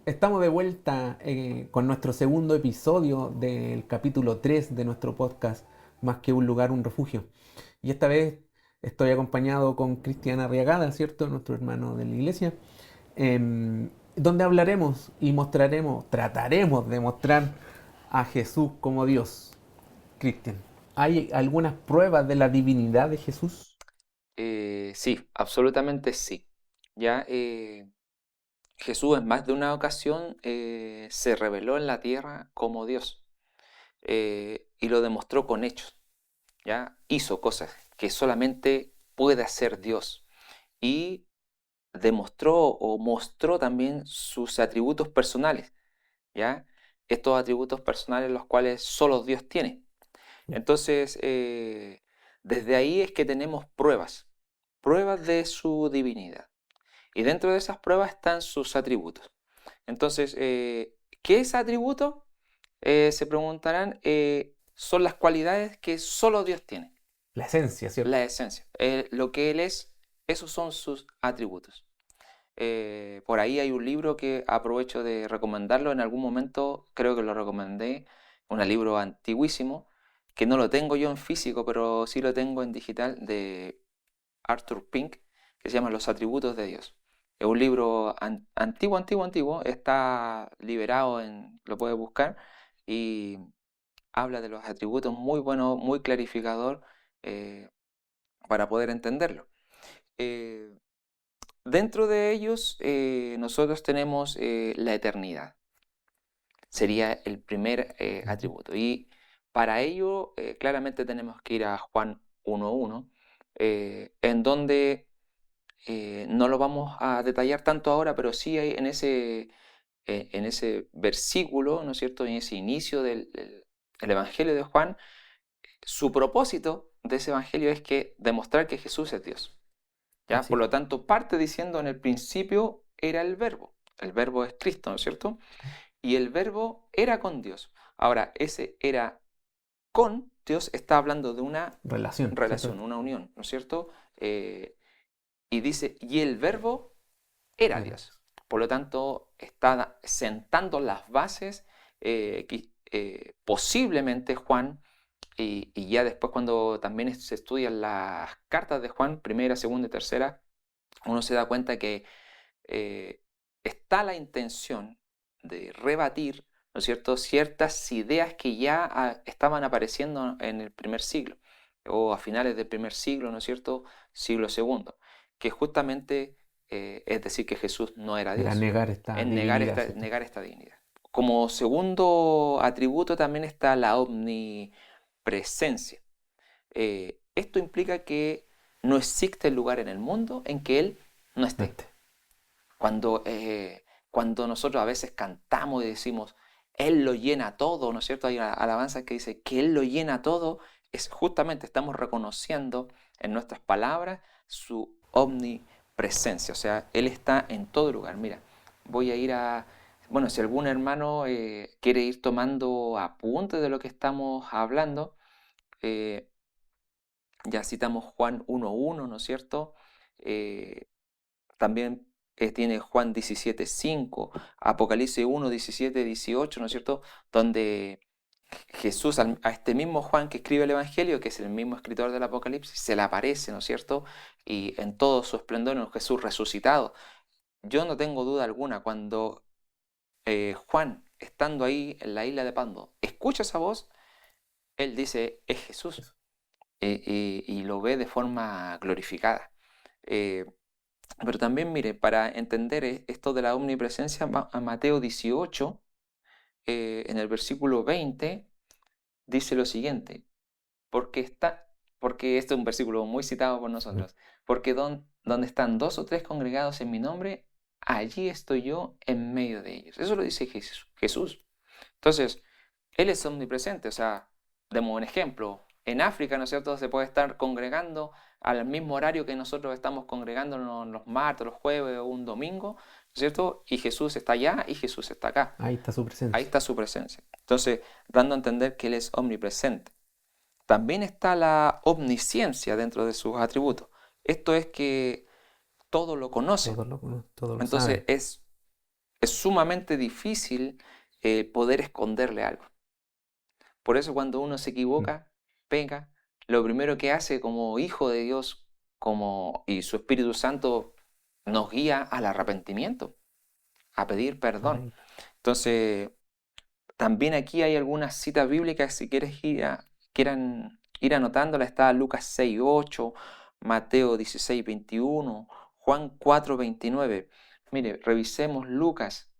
Estamos de vuelta con nuestro segundo episodio del capítulo 3 de nuestro podcast Más que un lugar, un refugio. Y esta vez estoy acompañado con Cristian Arriagada, ¿cierto? Nuestro hermano de la iglesia, donde hablaremos y mostraremos, trataremos de mostrar a Jesús como Dios. Cristian, ¿hay algunas pruebas de la divinidad de Jesús? Sí, absolutamente sí. Ya Jesús en más de una ocasión se reveló en la tierra como Dios y lo demostró con hechos. Ya hizo cosas que solamente puede hacer Dios y demostró o mostró también sus atributos personales. Ya estos atributos personales los cuales solo Dios tiene. Entonces, desde ahí es que tenemos pruebas de su divinidad. Y dentro de esas pruebas están sus atributos. Entonces, ¿qué es atributo? Se preguntarán, son las cualidades que solo Dios tiene, La esencia, ¿cierto? la esencia. Lo que Él es, esos son sus atributos. Por ahí hay un libro que aprovecho de recomendarlo. En algún momento creo que lo recomendé, un libro antiguísimo, que no lo tengo yo en físico, pero sí lo tengo en digital, de Arthur Pink, que se llama Los atributos de Dios. Es un libro antiguo, antiguo, antiguo, está liberado lo puedes buscar y habla de los atributos muy bueno, muy clarificador eh, para poder entenderlo. Eh, Dentro de ellos nosotros tenemos la eternidad, sería el primer atributo. Y para ello claramente tenemos que ir a Juan 1.1, en donde no lo vamos a detallar tanto ahora, pero sí hay en ese versículo, ¿no es cierto?, en ese inicio del Evangelio de Juan, su propósito de ese Evangelio es que demostrar que Jesús es Dios. ¿Ya? Así Por es. lo tanto, parte diciendo en el principio era el verbo es Cristo, ¿no es cierto? Y el verbo era con Dios. Ahora, ese era con Dios está hablando de una Relación, ¿cierto? relación, una unión, ¿no es cierto? Y dice, y el verbo era Era Dios. Por lo tanto, está sentando las bases que posiblemente Juan, y ya después cuando también se estudian las cartas de Juan, primera, segunda y tercera, uno se da cuenta que eh, está la intención de rebatir, ¿no es cierto?, ciertas ideas que ya estaban apareciendo en el primer siglo o a finales del primer siglo, ¿no es cierto?, siglo segundo, que justamente es decir que Jesús no era Era Dios, negar esta en divinidad, ¿cierto? negar esta divinidad. Como segundo atributo también está la omnipresencia. Esto implica que no existe lugar en el mundo en que Él no No esté. este. Cuando nosotros a veces cantamos y decimos, Él lo llena todo, ¿no es cierto? Hay una alabanza que dice que Él lo llena todo, es justamente estamos reconociendo en nuestras palabras su omnipresencia, o sea, Él está en todo lugar. Mira, voy a ir a, bueno, si algún hermano quiere ir tomando apuntes de lo que estamos hablando, eh, ya citamos Juan 1.1, ¿no es cierto? Eh, También tiene Juan 17.5, Apocalipsis 1.17-18, ¿no es cierto? Donde Jesús a este mismo Juan que escribe el Evangelio, que es el mismo escritor del Apocalipsis, se le aparece, ¿no es cierto? Y en todo su esplendor en Jesús resucitado. Yo no tengo duda alguna, cuando Juan, estando ahí en la isla de Patmos, escucha esa voz, él dice, es Jesús, Eso. y lo ve de forma glorificada. Eh, Pero también, mire, para entender esto de la omnipresencia, a Mateo 18, en el versículo 20, dice lo siguiente, porque está, porque este es un versículo muy citado por nosotros, porque donde están dos o tres congregados en mi nombre, allí estoy yo en medio de ellos. Eso lo dice Jesús. Entonces, Él es omnipresente, o sea, demos un ejemplo. En África, ¿no es cierto?, se puede estar congregando al mismo horario que nosotros estamos congregándonos los martes, los jueves o un domingo, ¿no es cierto? Y Jesús está allá y Jesús está acá. Ahí está su Ahí presencia. está su presencia. Entonces, dando a entender que Él es omnipresente. También está la omnisciencia dentro de sus atributos. Esto es que todo lo conoce. Todo lo Entonces, sabe. es sumamente difícil poder esconderle algo. Por eso cuando uno se equivoca, peca, lo primero que hace como hijo de Dios y su Espíritu Santo nos guía al arrepentimiento, a pedir perdón. Correcto. Entonces, también aquí hay algunas citas bíblicas, si quieran ir anotándolas, está Lucas 6:8, Mateo 16:21, Juan 4:29. Mire, revisemos Lucas,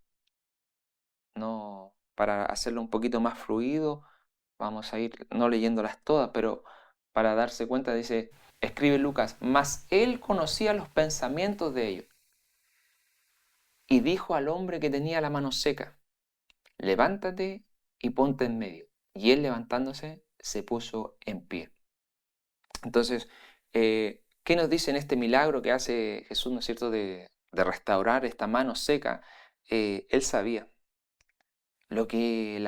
no, para hacerlo un poquito más fluido, vamos a ir no leyéndolas todas, pero para darse cuenta dice, escribe Lucas, mas él conocía los pensamientos de ellos y dijo al hombre que tenía la mano seca, levántate y ponte en medio. Y él levantándose se puso en pie. Entonces, ¿qué nos dice en este milagro que hace Jesús, ¿no es cierto?, de restaurar esta mano seca? Él sabía lo que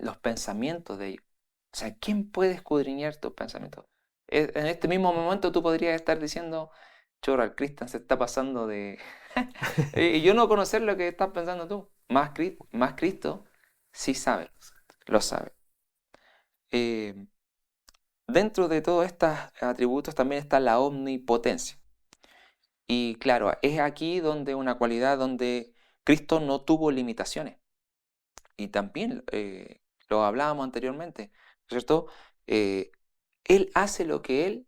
los pensamientos de ellos. O sea, ¿quién puede escudriñar tus pensamientos? En este mismo momento tú podrías estar diciendo, chorra, el Cristian se está pasando de... y yo no conocer lo que estás pensando tú. Más Cristo sí sabe, lo sabe. Eh, Dentro de todos estos atributos también está la omnipotencia. Y claro, es aquí donde una cualidad donde Cristo no tuvo limitaciones. Y también lo hablábamos anteriormente, ¿cierto? Eh, Él hace lo que Él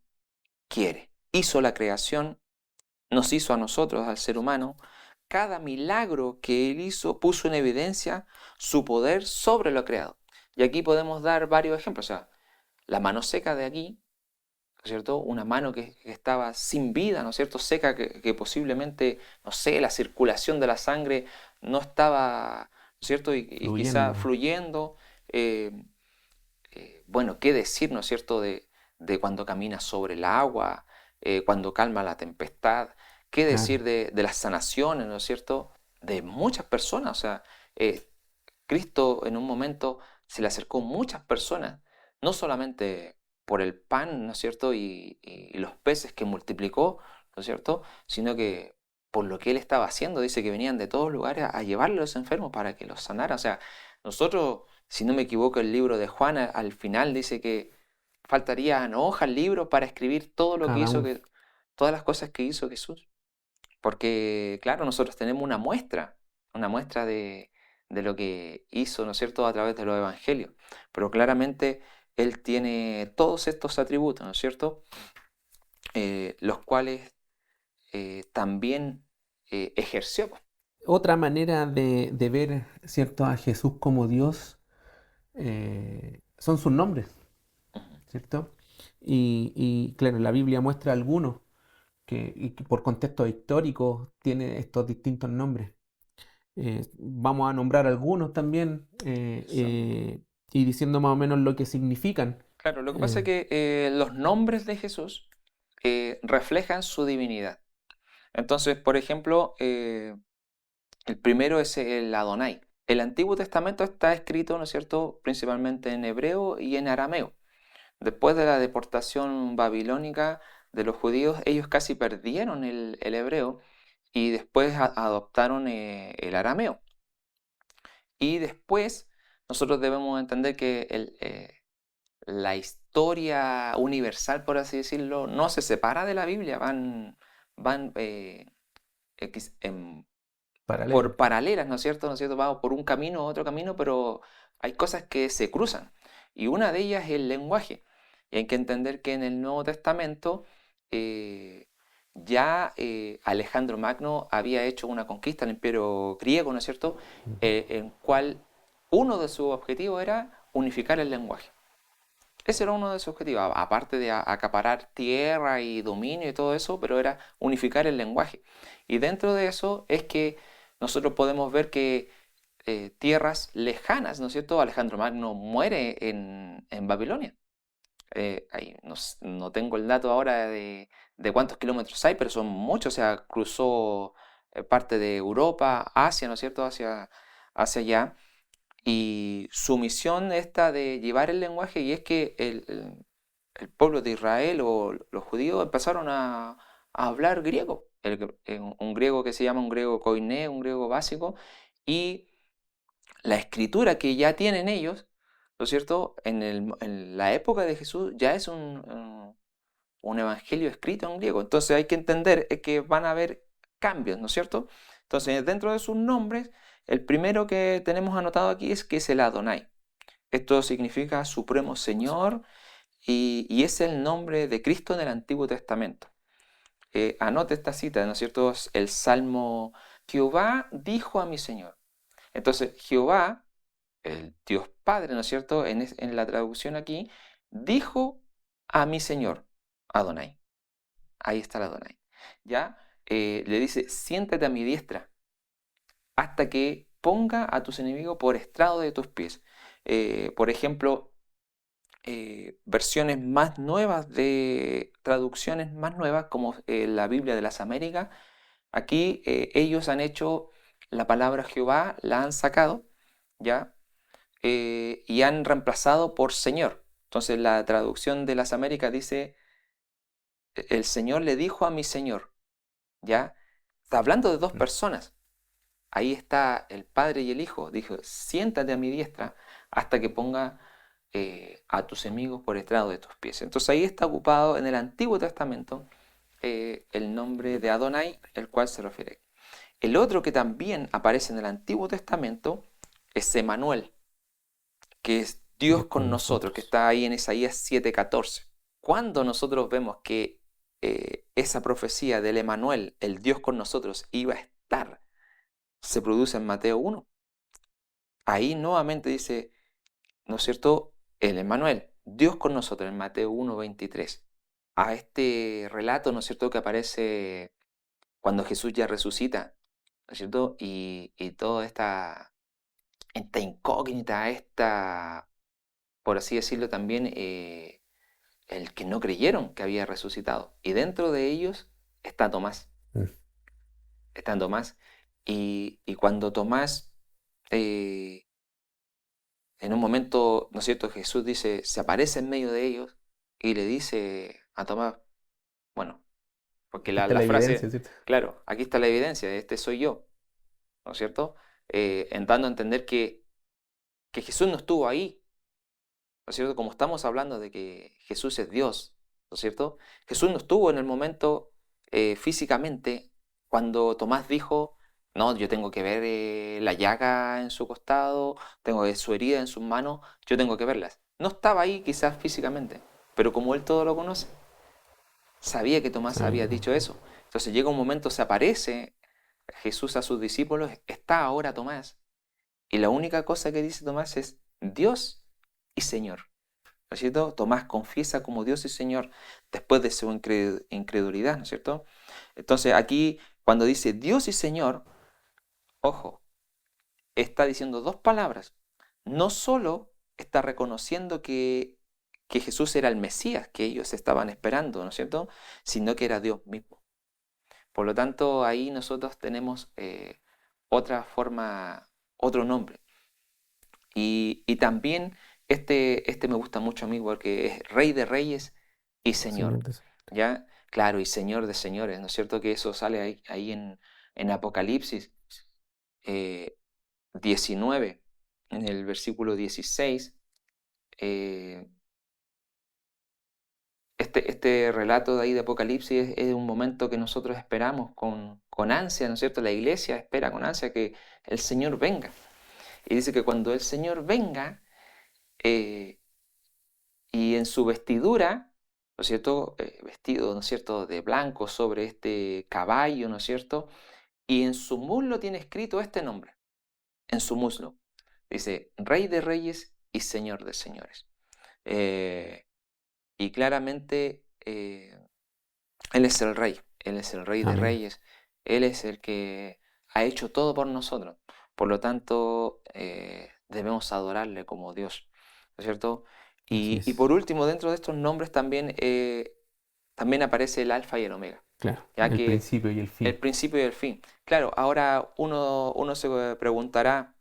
quiere. Hizo la creación, nos hizo a nosotros, al ser humano. Cada milagro que Él hizo puso en evidencia su poder sobre lo creado. Y aquí podemos dar varios ejemplos. O sea, la mano seca de aquí, ¿no es cierto? Una mano que estaba sin vida, ¿no es cierto? Seca, que posiblemente, no sé, la circulación de la sangre no estaba, ¿no es cierto? Y quizá Fluyendo. fluyendo. eh, bueno, ¿qué decir, ¿no es cierto?, de cuando camina sobre el agua, cuando calma la tempestad. ¿Qué Claro. decir de las sanaciones, ¿no es cierto?, de muchas personas. O sea, eh, Cristo en un momento se le acercó muchas personas, no solamente por el pan, ¿no es cierto?, y los peces que multiplicó, ¿no es cierto?, sino que por lo que él estaba haciendo, dice que venían de todos lugares a llevarle a los enfermos para que los sanara. O sea, nosotros, si no me equivoco, el libro de Juan al final dice que faltarían hojas, libros para escribir todo lo que Cada hizo, uno. todas las cosas que hizo Jesús. Porque, claro, nosotros tenemos una muestra de lo que hizo, ¿no es cierto?, a través de los evangelios. Pero claramente Él tiene todos estos atributos, ¿no es cierto?, los cuales también ejerció. Otra manera de ver, ¿cierto?, a Jesús como Dios son sus nombres, Ujú. ¿cierto? Y claro, la Biblia muestra algunos y que por contexto histórico tiene estos distintos nombres. Vamos a nombrar algunos también Eso. y diciendo más o menos lo que significan. Claro, lo que pasa es Eh, que los nombres de Jesús reflejan su divinidad. Entonces, por ejemplo, el primero es el Adonai. El Antiguo Testamento está escrito, ¿no es cierto?, principalmente en hebreo y en arameo. Después de la deportación babilónica de los judíos, ellos casi perdieron el hebreo y después adoptaron el arameo. Y después nosotros debemos entender que la historia universal, por así decirlo, no se separa de la Biblia, van paralelo. por paralelas, ¿no es cierto? ¿No es cierto? Vamos por un camino u otro camino, pero hay cosas que se cruzan. Y una de ellas es el lenguaje. Y hay que entender que en el Nuevo Testamento eh, ya Alejandro Magno había hecho una conquista al imperio griego, ¿no es cierto? Ujú. En cual uno de sus objetivos era unificar el lenguaje. Ese era uno de sus objetivos, aparte de acaparar tierra y dominio y todo eso, pero era unificar el lenguaje. Y dentro de eso es que nosotros podemos ver que tierras lejanas, ¿no es cierto? Alejandro Magno muere en Babilonia. No tengo el dato ahora de cuántos kilómetros hay, pero son muchos. O sea, cruzó parte de Europa, Asia, ¿no es cierto? Hacia allá. Y su misión esta de llevar el lenguaje, y es que el pueblo de Israel o los judíos empezaron a hablar griego, un griego que se llama un griego koiné, un griego básico, Y la escritura que ya tienen ellos, ¿no es cierto? En la época de Jesús ya es un evangelio escrito en griego. Entonces hay que entender que van a haber cambios, ¿no es cierto? Entonces, dentro de sus nombres, el primero que tenemos anotado aquí es que es el Adonai. Esto significa Supremo Señor y es el nombre de Cristo en el Antiguo Testamento. Anote esta cita, ¿no es cierto? Es el Salmo: Jehová dijo a mi Señor. Entonces, Jehová, el Dios Padre, ¿no es cierto? En la traducción aquí, dijo a mi Señor, Adonai. Ahí está el Adonai. ¿Ya? Le dice: siéntate a mi diestra hasta que ponga a tus enemigos por estrado de tus pies. Por ejemplo, versiones más nuevas traducciones más nuevas, como la Biblia de las Américas, aquí ellos han hecho la palabra Jehová, la han sacado, ¿ya? Y han reemplazado por Señor. Entonces la traducción de las Américas dice: el Señor le dijo a mi Señor, ¿ya? Está hablando de dos personas. Ahí está el Padre y el Hijo. Dijo: siéntate a mi diestra hasta que ponga a tus enemigos por estrado de tus pies. Entonces ahí está ocupado en el Antiguo Testamento el nombre de Adonai, el cual se refiere. El otro que también aparece en el Antiguo Testamento es Emanuel, que es Dios con nosotros, que está ahí en Isaías 7:14. Cuando nosotros vemos que esa profecía del Emanuel, el Dios con nosotros, iba a estar, se produce en Mateo 1. Ahí nuevamente dice, ¿no es cierto?, el Emmanuel, Dios con nosotros, en Mateo 1:23. A este relato, ¿no es cierto?, que aparece cuando Jesús ya resucita, ¿no es cierto? Y toda esta incógnita, por así decirlo también, el que no creyeron que había resucitado. Y dentro de ellos está Tomás. Está Tomás. Y cuando Tomás, en un momento, ¿no es cierto?, Jesús dice, se aparece en medio de ellos y le dice a Tomás, bueno, porque Aquí está la la frase, evidencia, ¿cierto? claro, aquí está la evidencia, este soy yo, ¿no es cierto? En dando a entender que Jesús no estuvo ahí, ¿no es cierto? Como estamos hablando de que Jesús es Dios, ¿no es cierto? Jesús no estuvo en el momento físicamente cuando Tomás dijo, no, yo tengo que ver la llaga en su costado, tengo que ver su herida en sus manos, yo tengo que verlas. No estaba ahí quizás físicamente, pero como él todo lo conoce, sabía que Tomás había dicho eso. Entonces llega un momento, se aparece Jesús a sus discípulos, está ahora Tomás, y la única cosa que dice Tomás es Dios y Señor. ¿No es cierto? Tomás confiesa como Dios y Señor después de su incredulidad, ¿no es cierto? Entonces aquí, cuando dice Dios y Señor, ojo, está diciendo dos palabras. No solo está reconociendo que Jesús era el Mesías que ellos estaban esperando, ¿no es cierto?, sino que era Dios mismo. Por lo tanto, ahí nosotros tenemos otra forma, otro nombre. Y también este me gusta mucho a mí porque es Rey de Reyes y Señor. ¿Ya? Claro, y Señor de Señores, ¿no es cierto? Que eso sale ahí en Apocalipsis 19, en el versículo 16. Este relato de ahí de Apocalipsis es un momento que nosotros esperamos con ansia, ¿no es cierto? La iglesia espera con ansia que el Señor venga. Y dice que cuando el Señor venga, y en su vestidura, ¿no es cierto?, vestido, ¿no es cierto?, de blanco sobre este caballo, ¿no es cierto?, y en su muslo tiene escrito este nombre, en su muslo. Dice, Rey de Reyes y Señor de Señores. Y claramente Él es el Rey, Él es el Rey de Reyes, Él es el que ha hecho todo por nosotros. Por lo tanto, debemos adorarle como Dios, ¿no es cierto? Y por último, dentro de estos nombres también aparece el Alfa y el Omega. Claro, Ya el que principio y el fin. el principio y el fin. Claro, ahora uno se preguntará,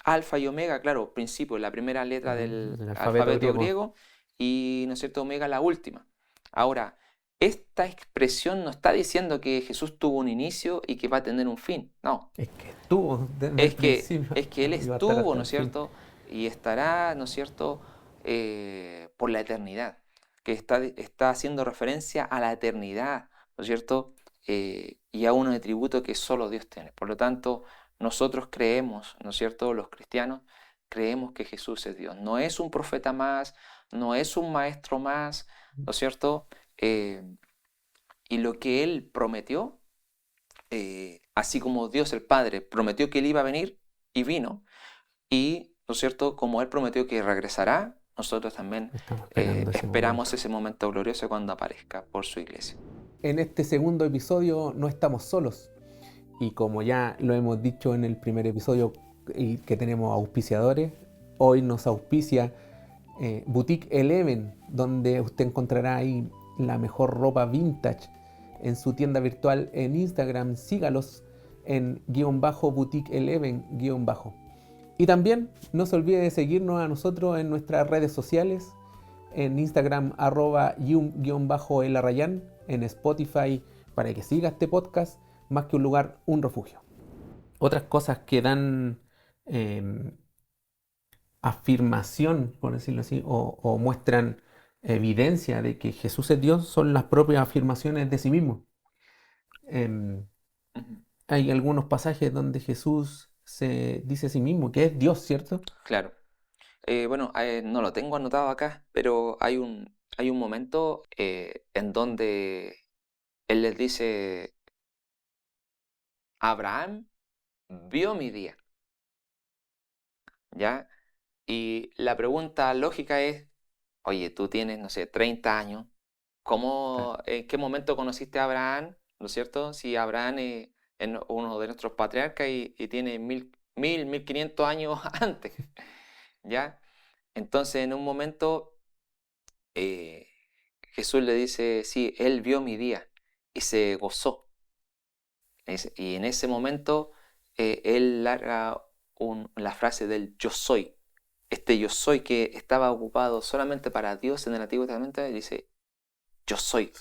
Alfa y Omega, claro, principio, la primera letra del El alfabeto alfabeto griego. griego y, ¿no es cierto?, Omega la última. Ahora, esta expresión no está diciendo que Jesús tuvo un inicio y que va a tener un fin. No, Es que estuvo desde el principio es que Él y va a estar estuvo, hasta ¿no el es fin. cierto? Y estará, ¿no es cierto? Por la eternidad, que está haciendo referencia a la eternidad, ¿no es cierto? Y a un atributo que solo Dios tiene. Por lo tanto, nosotros creemos, ¿no es cierto? Los cristianos creemos que Jesús es Dios. No es un profeta más, no es un maestro más, ¿no es cierto? Eh, y lo que Él prometió, así como Dios el Padre prometió que Él iba a venir y vino, y, ¿no es cierto?, como Él prometió que regresará, nosotros también Estamos esperando ese esperamos momento. ese momento glorioso cuando aparezca por su iglesia. En este segundo episodio no estamos solos. Y como ya lo hemos dicho en el primer episodio y que tenemos auspiciadores, hoy nos auspicia Boutique Eleven, donde usted encontrará ahí la mejor ropa vintage en su tienda virtual en Instagram. Sígalos en _boutique Eleven _. Y también no se olvide de seguirnos a nosotros en nuestras redes sociales, en Instagram @yum_elarrayán, en Spotify, para que siga este podcast, Más que un lugar, un refugio. Otras cosas que dan eh, afirmación, por decirlo así, o muestran evidencia de que Jesús es Dios son las propias afirmaciones de sí mismo. Em, Ujú. Hay algunos pasajes donde Jesús se dice a sí mismo que es Dios, ¿cierto? Claro. Bueno, no lo tengo anotado acá, pero hay un momento en donde Él les dice, Abraham vio mi día, ¿ya? Y la pregunta lógica es, oye, tú tienes, no sé, 30 años, Claro. en qué momento conociste a Abraham? ¿No es cierto? Si Abraham es uno de nuestros patriarcas y tiene 1500 años antes, ¿ya? Entonces, en un momento, eh, Jesús le dice, sí, él vio mi día y se gozó. Y en ese momento, él larga la frase del yo soy. Este yo soy que estaba ocupado solamente para Dios en el Antiguo Testamento, dice, yo soy.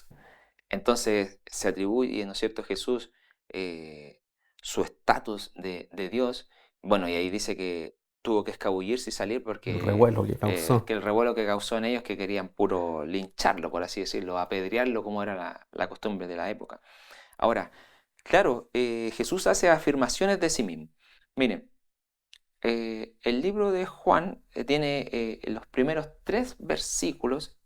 Entonces se atribuye, ¿no es cierto?, Jesús eh, su estatus de Dios. Bueno, y ahí dice que tuvo que escabullirse y salir El porque revuelo que causó. que el revuelo que causó en ellos que querían puro lincharlo, por así decirlo, apedrearlo como era la costumbre de la época. Ahora, claro, Jesús hace afirmaciones de sí mismo. Miren, el libro de Juan tiene los primeros 3 versículos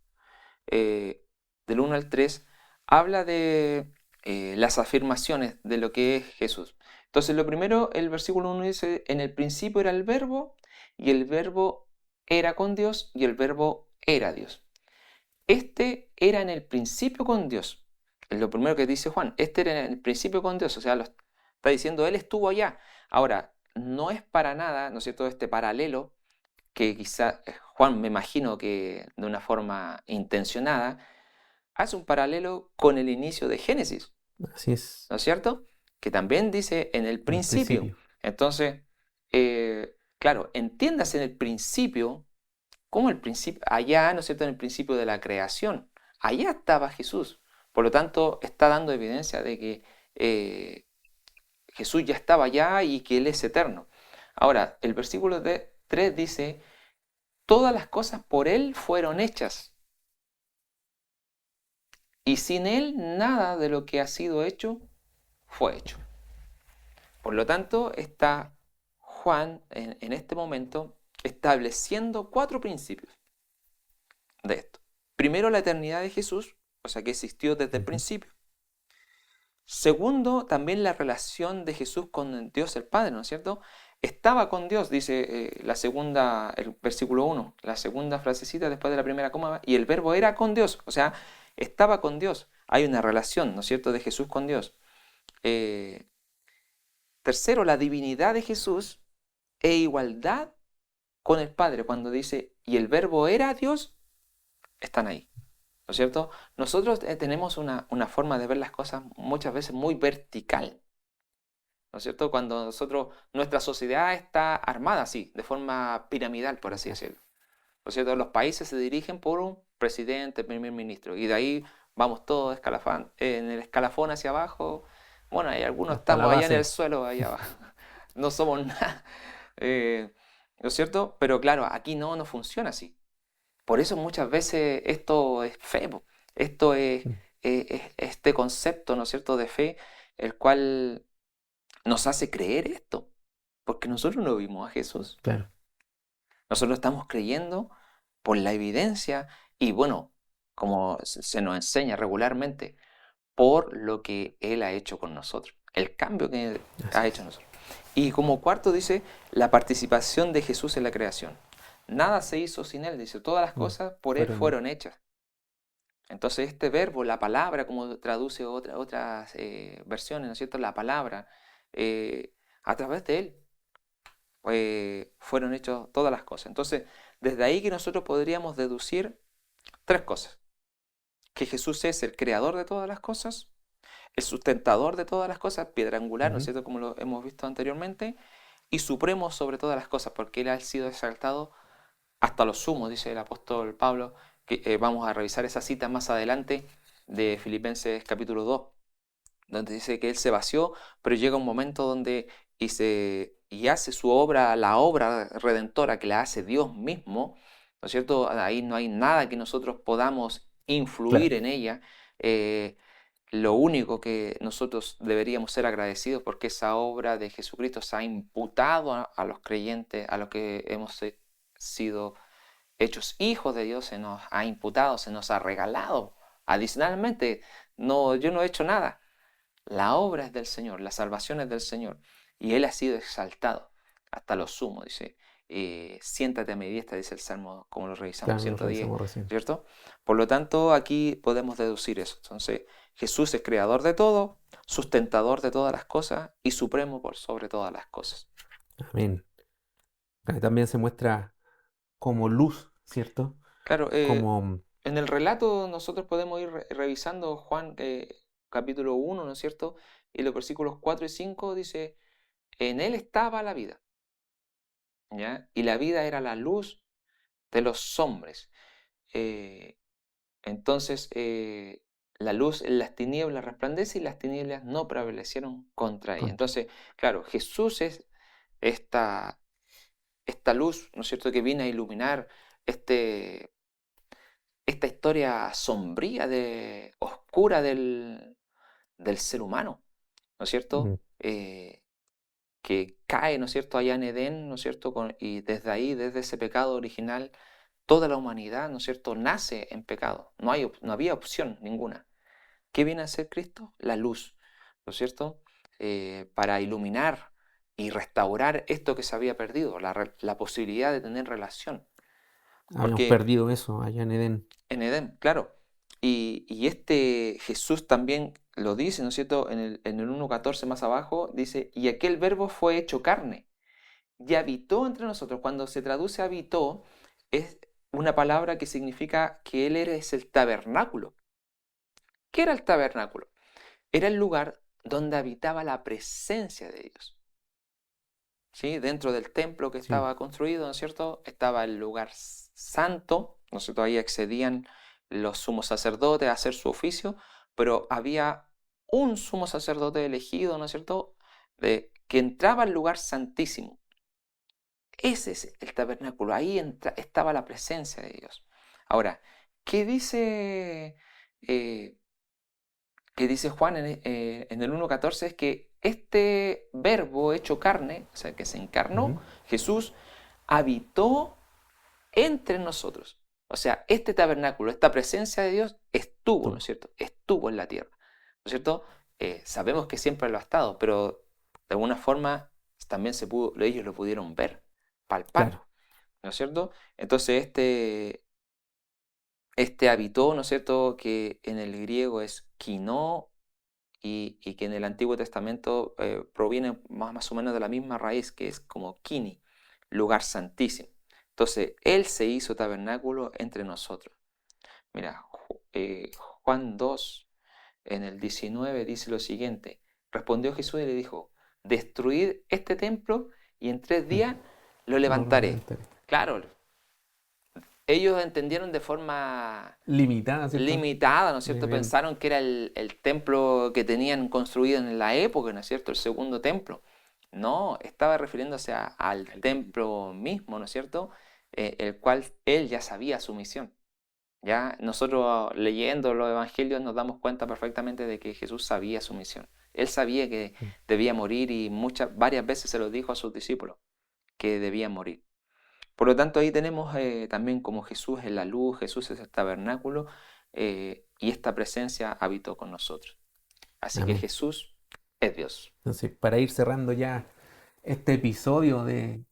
del 1 al 3 habla de las afirmaciones de lo que es Jesús. Entonces, lo primero, el versículo 1 dice, en el principio era el verbo, y el verbo era con Dios, y el verbo era Dios. Este era en el principio con Dios. Es lo primero que dice Juan. Este era en el principio con Dios. O sea, lo está diciendo, Él estuvo allá. Ahora, no es para nada, ¿no es cierto?, este paralelo que quizá Juan, me imagino que de una forma intencionada, hace un paralelo con el inicio de Génesis, Así es, ¿no es cierto? Que también dice en el en el principio. principio. Entonces, claro, entiendas en el principio, como el principio, allá, ¿no es cierto?, en el principio de la creación, allá estaba Jesús. Por lo tanto, está dando evidencia de que Jesús ya estaba allá y que Él es eterno. Ahora, el versículo 3 dice, todas las cosas por Él fueron hechas. Y sin Él nada de lo que ha sido hecho fue hecho. Por lo tanto, está Juan en este momento estableciendo 4 principios de esto. Primero, la eternidad de Jesús, o sea que existió desde el Ujú. principio. Segundo, también la relación de Jesús con Dios el Padre, ¿no es cierto? Estaba con Dios, dice el versículo 1, la segunda frasecita después de la primera coma, y el verbo era con Dios, o sea, estaba con Dios. Hay una relación, ¿no es cierto?, de Jesús con Dios. Eh, Tercero, la divinidad de Jesús e igualdad con el Padre. Cuando dice, y el verbo era Dios, están ahí. ¿No es cierto? Nosotros tenemos una forma de ver las cosas muchas veces muy vertical. ¿No es cierto? Cuando nuestra sociedad está armada así, de forma piramidal, por así decirlo. ¿No es cierto? Los países se dirigen por un presidente, primer ministro, y de ahí vamos todos en el escalafón hacia abajo. Bueno, hay algunos Hasta la estamos allá en el base. suelo, allá abajo. No somos nada. ¿No es cierto? Pero claro, aquí no funciona así. Por eso muchas veces esto es fe, po. Esto Mm, es este concepto, ¿no es cierto?, de fe, el cual nos hace creer esto. Porque nosotros no vimos a Jesús. claro. Nosotros estamos creyendo por la evidencia y bueno, como se nos enseña regularmente, por lo que Él ha hecho con nosotros, el cambio que Así ha es. hecho en nosotros. Y como cuarto dice, la participación de Jesús en la creación. Nada se hizo sin Él, dice, todas las Mm, cosas por Él fueron, fueron hechas. Entonces este verbo, la palabra, como traduce otras versiones, ¿no es cierto? La palabra, a través de Él fueron hechas todas las cosas. Entonces, desde ahí que nosotros podríamos deducir tres cosas. Que Jesús es el creador de todas las cosas, el sustentador de todas las cosas, piedra angular, ¿no es ujú, cierto? Como lo hemos visto anteriormente, y supremo sobre todas las cosas, porque Él ha sido exaltado hasta los sumos, dice el apóstol Pablo, que vamos a revisar esa cita más adelante de Filipenses capítulo 2, donde dice que Él se vació, pero llega un momento donde y hace su obra, la obra redentora que la hace Dios mismo, ¿no es cierto? Ahí no hay nada que nosotros podamos influir claro. en ella. eh, lo único que nosotros deberíamos ser agradecidos porque esa obra de Jesucristo se ha imputado a los creyentes, a los que hemos sido hechos hijos de Dios, se nos ha imputado, se nos ha regalado. Adicionalmente, no, yo no he hecho nada. La obra es del Señor, la salvación es del Señor. Y Él ha sido exaltado hasta lo sumo, dice. Siéntate a mi diestra, dice el Salmo, como lo revisamos, Claro, lo 110, revisamos recién. ¿cierto? Por lo tanto, aquí podemos deducir eso. Entonces, Jesús es creador de todo, sustentador de todas las cosas y supremo por sobre todas las cosas. Amén. Acá también se muestra como luz, ¿cierto? Claro, Como, en el relato nosotros podemos ir revisando Juan capítulo 1, ¿no es cierto? Y los versículos 4 y 5 dice, en Él estaba la vida, ¿ya? Y la vida era la luz de los hombres. Eh, entonces, la luz en las tinieblas resplandece y las tinieblas no prevalecieron contra ella. contra. Entonces, claro, Jesús es esta, esta luz, ¿no es cierto?, que viene a iluminar este, esta historia sombría, oscura del ser humano, ¿no es cierto? Mm, Que cae, ¿no es cierto?, allá en Edén, ¿no es cierto? Y desde ahí, desde ese pecado original, toda la humanidad, ¿no es cierto?, nace en pecado. No había opción ninguna. ¿Qué viene a ser Cristo? La luz, ¿no es cierto? Para iluminar y restaurar esto que se había perdido, la posibilidad de tener relación. habíamos Porque perdido eso allá en Edén. en Edén, claro. Y este Jesús también lo dice, ¿no es cierto? En el 1.14 más abajo dice, y aquel verbo fue hecho carne y habitó entre nosotros. Cuando se traduce habitó, es una palabra que significa que Él es el tabernáculo. ¿Qué era el tabernáculo? Era el lugar donde habitaba la presencia de Dios. ¿Sí? Dentro del templo que Sí, estaba construido, ¿no es cierto? Estaba el lugar santo, ¿no es cierto? Ahí accedían los sumos sacerdotes a hacer su oficio, pero había un sumo sacerdote elegido, ¿no es cierto? Que entraba al lugar santísimo. Ese es el tabernáculo, ahí estaba la presencia de Dios. Ahora, ¿qué dice, eh, qué dice Juan en el 1.14? Es que este verbo hecho carne, o sea, que se encarnó, ujú, Jesús, habitó entre nosotros. O sea, este tabernáculo, esta presencia de Dios estuvo, ¿no es tuvo. cierto? Estuvo en la tierra, ¿no es cierto? Sabemos que siempre lo ha estado, pero de alguna forma también ellos lo pudieron ver, palpar, Claro. ¿no es cierto? Entonces este habitó, ¿no es cierto? Que en el griego es quinó y que en el Antiguo Testamento proviene más o menos de la misma raíz que es como kini, lugar santísimo. Entonces, Él se hizo tabernáculo entre nosotros. Mira, Juan 2, en el 19, dice lo siguiente. Respondió Jesús y le dijo, destruid este templo y en 3 Mm, días lo lo levantaré. levantaré. Claro, ellos entendieron de forma Limitada, ¿cierto? limitada, ¿no es cierto? Bien. Pensaron que era el templo que tenían construido en la época, ¿no es cierto? El segundo templo. No, estaba refiriéndose al templo mismo, ¿no es cierto? El cual él ya sabía su misión. Ya nosotros leyendo los evangelios nos damos cuenta perfectamente de que Jesús sabía su misión. Él sabía que debía morir y varias veces se lo dijo a sus discípulos que debían morir. Por lo tanto, ahí tenemos también como Jesús es la luz, Jesús es el tabernáculo y esta presencia habitó con nosotros. Así que Amén. Jesús es Dios. Entonces, para ir cerrando ya este episodio de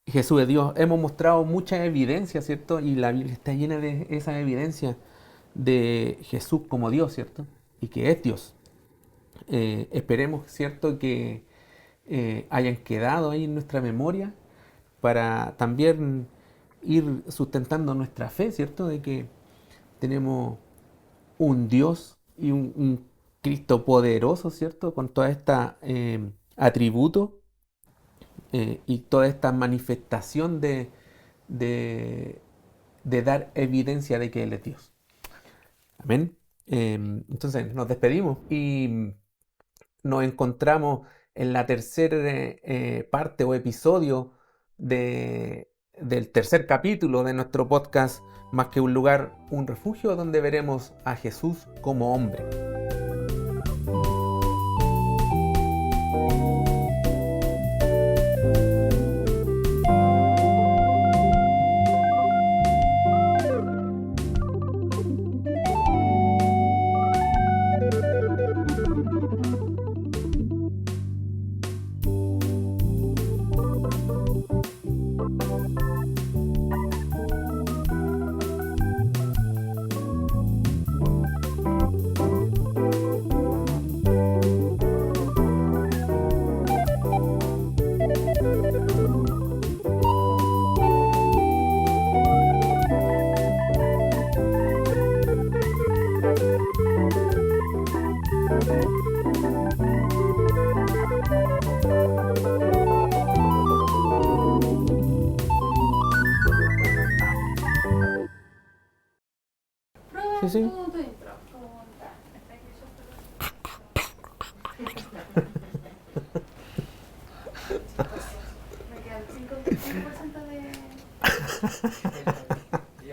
Jesús es Dios, hemos mostrado mucha evidencia, ¿cierto? Y la Biblia está llena de esa evidencia de Jesús como Dios, ¿cierto? Y que es Dios. Esperemos, ¿cierto? Que hayan quedado ahí en nuestra memoria para también ir sustentando nuestra fe, ¿cierto? De que tenemos un Dios y un Cristo poderoso, ¿cierto? Con toda esta atributos y toda esta manifestación de, de dar evidencia de que Él es Dios. Amén. Entonces nos despedimos y nos encontramos en la tercera parte o episodio del tercer capítulo de nuestro podcast Más que un lugar, un refugio, donde veremos a Jesús como hombre. Sí, sí.